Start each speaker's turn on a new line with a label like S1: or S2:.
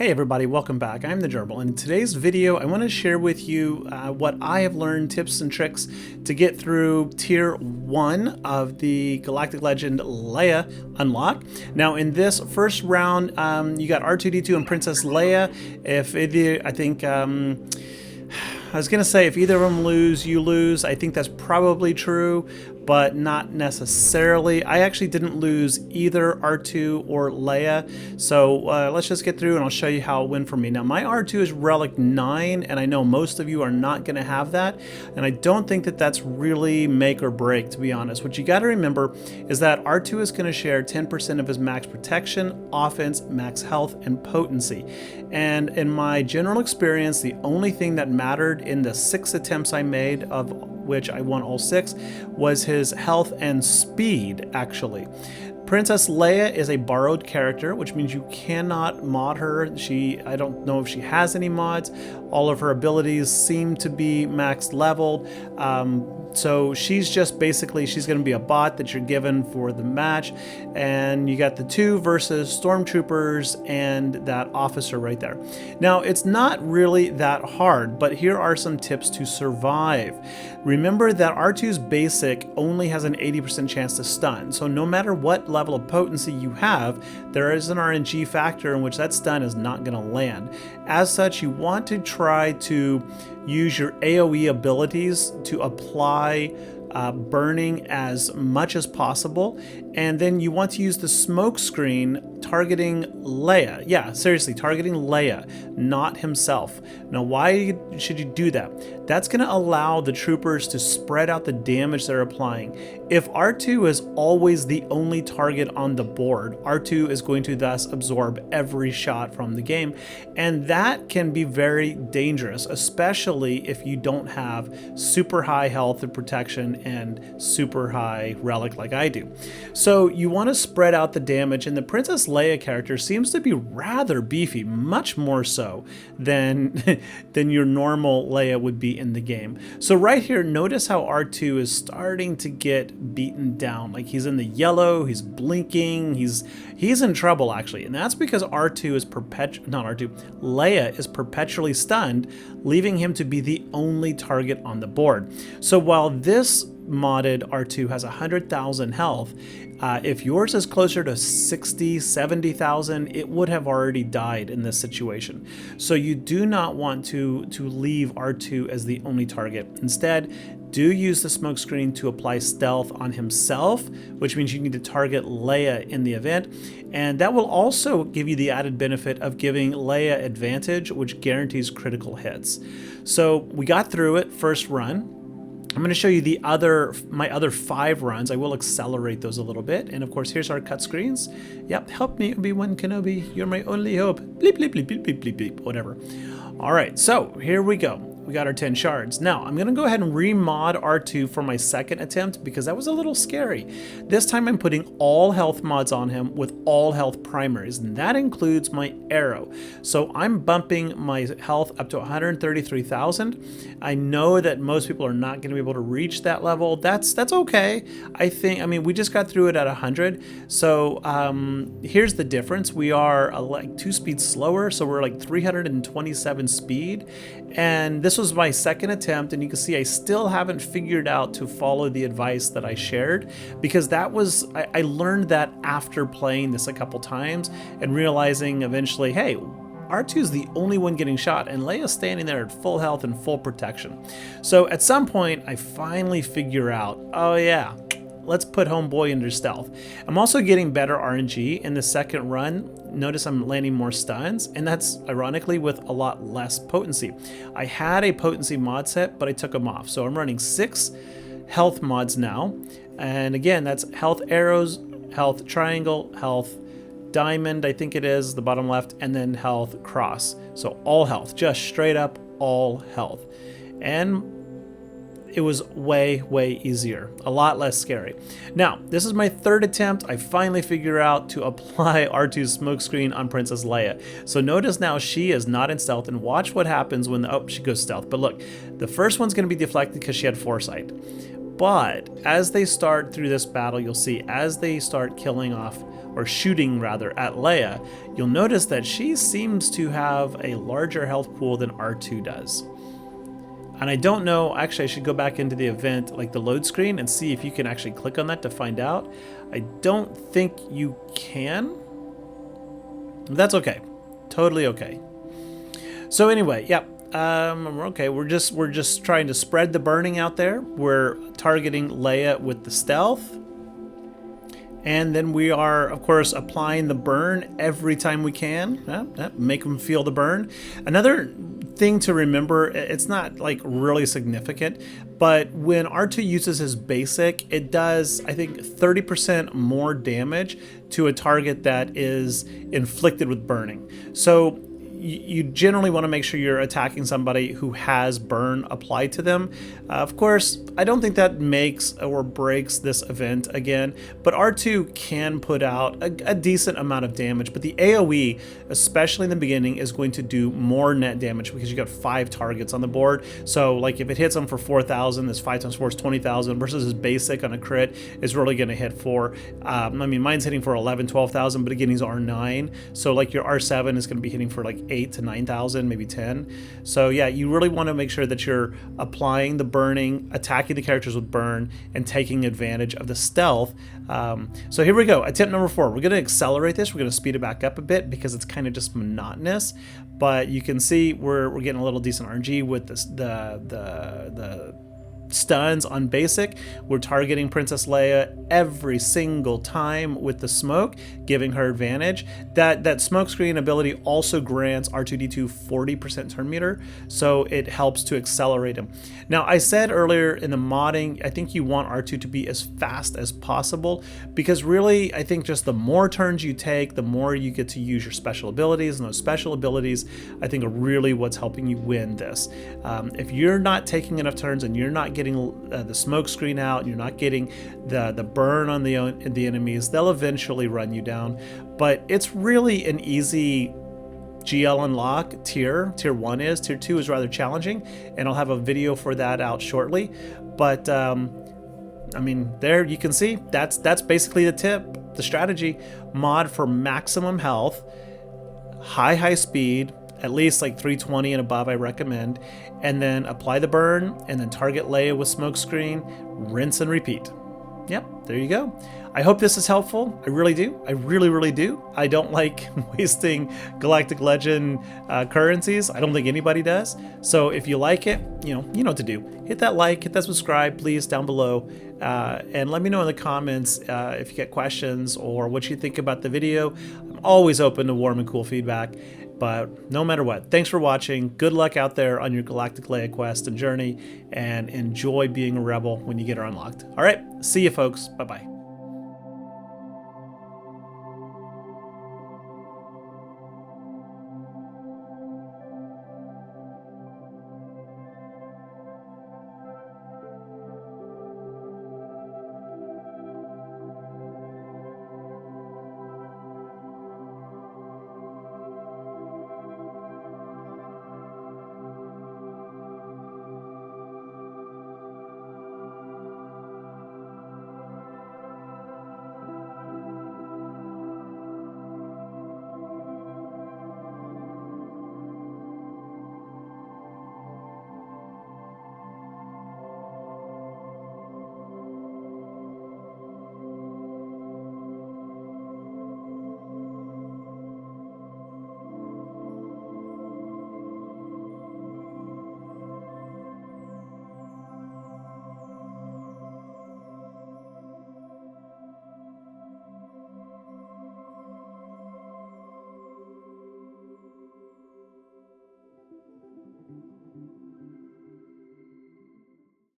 S1: Hey everybody, welcome back. I'm the Gerbil, and in today's video I want to share with you what I have learned, tips and tricks to get through tier 1 of the Galactic Legend Leia unlock. Now in this first round you got R2-D2 and Princess Leia. If either, I was gonna say if either of them lose, you lose. I think that's probably true, but not necessarily. I actually didn't lose either R2 or Leia, so let's just get through and I'll show you how it went for me. Now my R2 is Relic 9, and I know most of you are not gonna have that, and I don't think that that's really make or break, to be honest. What you gotta remember is that R2 is gonna share 10% of his max protection, offense, max health, and potency. And in my general experience, the only thing that mattered in the 6 attempts I made, of which I won all 6, was his health and speed, actually. Princess Leia is a borrowed character, which means you cannot mod her. I don't know if she has any mods. All of her abilities seem to be max leveled. So she's just basically, she's going to be a bot that you're given for the match. And you got the 2 versus stormtroopers and that officer right there. Now it's not really that hard, but here are some tips to survive. Remember that R2's basic only has an 80% chance to stun. So no matter what level of potency you have, there is an RNG factor in which that stun is not going to land. As such, you want to try to use your AoE abilities to apply burning as much as possible, and then you want to use the smoke screen targeting Leia. Yeah, seriously, targeting Leia, not himself. Now why should you do that? That's going to allow the troopers to spread out the damage they're applying. If R2 is always the only target on the board, R2 is going to thus absorb every shot from the game, and that can be very dangerous, especially if you don't have super high health and protection and super high relic like I do. So you want to spread out the damage, and the Princess Leia character seems to be rather beefy, much more so than your normal Leia would be in the game. So right here, notice how R2 is starting to get beaten down. Like he's in the yellow, he's blinking, he's in trouble actually, and that's because R2 is Leia is perpetually stunned, leaving him to be the only target on the board. So while this modded R2 has 100,000 health, if yours is closer to 60, 70,000, it would have already died in this situation. So you do not want to leave R2 as the only target. Instead, do use the smoke screen to apply stealth on himself, which means you need to target Leia in the event. And that will also give you the added benefit of giving Leia advantage, which guarantees critical hits. So we got through it first run. I'm going to show you my other 5 runs. I will accelerate those a little bit. And of course, here's our cut screens. Yep, help me, Obi-Wan Kenobi. You're my only hope. Bleep, bleep, bleep, bleep, bleep, bleep, bleep, whatever. All right, so here we go. We got our 10 shards. Now, I'm going to go ahead and remod R2 for my second attempt because that was a little scary. This time I'm putting all health mods on him with all health primaries, and that includes my arrow. So I'm bumping my health up to 133,000. I know that most people are not going to be able to reach that level. That's okay. I mean, we just got through it at 100. So here's the difference. We are like 2 speeds slower, so we're like 327 speed. And this was my second attempt, and you can see I still haven't figured out to follow the advice that I shared, because that was, I learned that after playing this a couple times and realizing eventually, hey, R2 is the only one getting shot, and Leia's standing there at full health and full protection. So at some point, I finally figure out, oh yeah, let's put homeboy under stealth. I'm also getting better RNG in the second run. Notice I'm landing more stuns, and that's ironically with a lot less potency. I had a potency mod set, but I took them off. So I'm running 6 health mods now. And again, that's health arrows, health triangle, health diamond, I think it is, the bottom left, and then health cross. So all health, just straight up all health. And it was way, way easier, a lot less scary. Now, this is my third attempt. I finally figure out to apply R2's smokescreen on Princess Leia. So notice now she is not in stealth, and watch what happens when, oh, she goes stealth. But look, the first one's gonna be deflected because she had foresight. But as they start through this battle, you'll see as they start killing off, or shooting rather, at Leia, you'll notice that she seems to have a larger health pool than R2 does. And I don't know, actually I should go back into the event, like the load screen, and see if you can actually click on that to find out. I don't think you can. That's okay. Totally okay. So anyway, yeah. Okay, we're just trying to spread the burning out there. We're targeting Leia with the stealth. And then we are, of course, applying the burn every time we can. Make them feel the burn. Another thing to remember, it's not like really significant, but when R2 uses his basic, it does, I think, 30% more damage to a target that is inflicted with burning. So you generally want to make sure you're attacking somebody who has burn applied to them. Of course, I don't think that makes or breaks this event again, but R2 can put out a decent amount of damage, but the AoE, especially in the beginning, is going to do more net damage because you got 5 targets on the board. So like if it hits him for 4,000, this 5 times 4 is 20,000 versus his basic on a crit is really going to hit for, I mean, mine's hitting for 11, 12,000, but again, he's R9. So like your R7 is going to be hitting for like 8 to 9,000, maybe 10. So yeah, you really want to make sure that you're applying the burning, attacking the characters with burn, and taking advantage of the stealth. So here we go. Attempt number 4. We're going to accelerate this. We're going to speed it back up a bit because it's kind of just monotonous. But you can see we're getting a little decent RNG with this, the stuns on basic. We're targeting Princess Leia every single time with the smoke, giving her advantage. That smoke screen ability also grants R2-D2 40% turn meter, so it helps to accelerate him. Now, I said earlier in the modding, I think you want R2 to be as fast as possible, because really, I think just the more turns you take, the more you get to use your special abilities, and those special abilities, I think, are really what's helping you win this. If you're not taking enough turns and you're not getting the smoke screen out, and you're not getting the burn on the enemies, they'll eventually run you down. But it's really an easy GL unlock tier 1 is. Tier 2 is rather challenging, and I'll have a video for that out shortly. But I mean, there you can see that's basically the tip, the strategy. Mod for maximum health, high speed, at least like 320 and above I recommend, and then apply the burn, and then target Leia with smoke screen, rinse and repeat. Yep, there you go. I hope this is helpful. I really do. I really do. I don't like wasting Galactic Legend currencies. I don't think anybody does. So if you like it, you know what to do. Hit that like, hit that subscribe, please, down below. And let me know in the comments if you get questions or what you think about the video. I'm always open to warm and cool feedback. But no matter what, thanks for watching. Good luck out there on your Galactic Leia quest and journey, and enjoy being a rebel when you get her unlocked. All right, see you folks. Bye-bye.